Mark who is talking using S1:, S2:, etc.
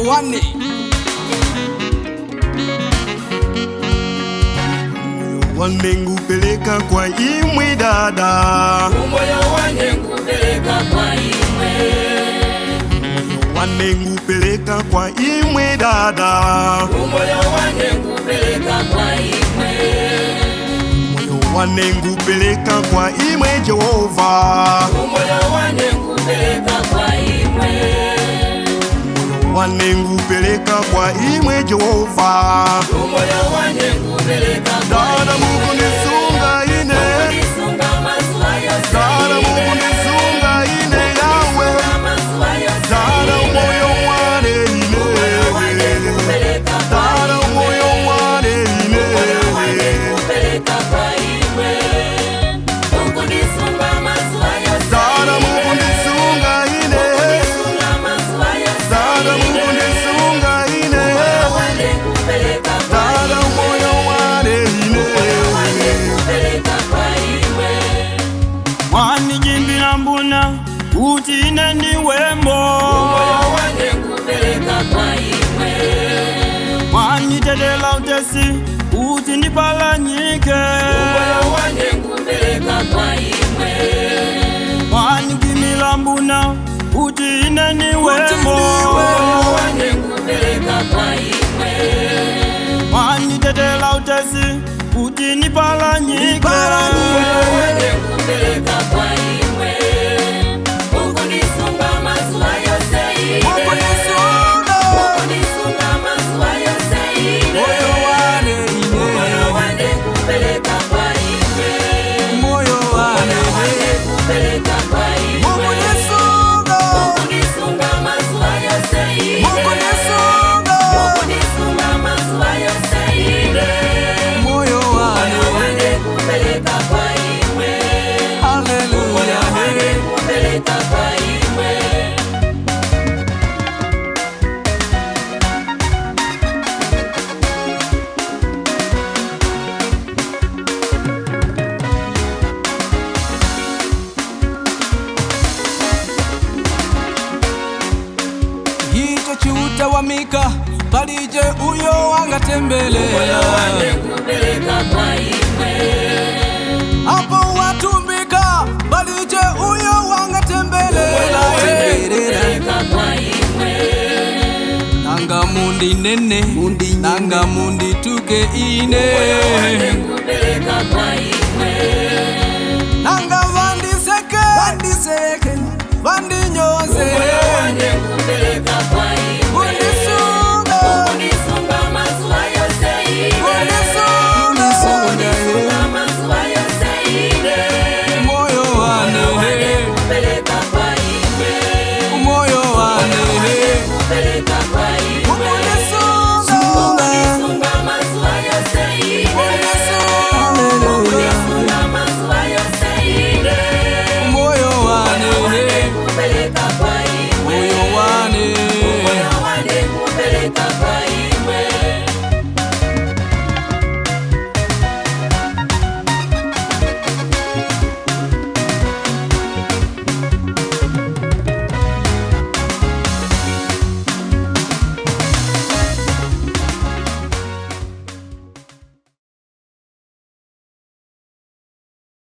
S1: wane.
S2: Wane ngupeleka kwa imwe dada,
S3: moyo wane ngupeleka kwa imwe.
S2: wane ngupeleka kwa imwe dada,
S3: moyo wane ngupeleka kwa imwe.
S2: wane ngupeleka kwa imwe Jehova,
S3: moyo wane ngupeleka kwa imwe.
S2: wane ngupeleka kwa imwe Jehova,
S3: moyo wane ngupeleka kwa
S2: dada Mungu nisunga ine, dada Mungu nisunga ine yawe, dada moyo wane ine, dada moyo wane ine, dada Mungu nisunga ine, dada Mungu nisunga ine, dada moyo wane ine.
S1: Wani jimbi na mbuna uti inendi wembo, wani tedela utesi uti nipalanyike, wani kimila mbuna uti inendi wembo, wani tedela utesi uti nipalanyike. Chuta wa mika balije uyo wangatembelea hapo watumbika balije uyo wangatembelea nanga mundi nene nanga mundi tuke ine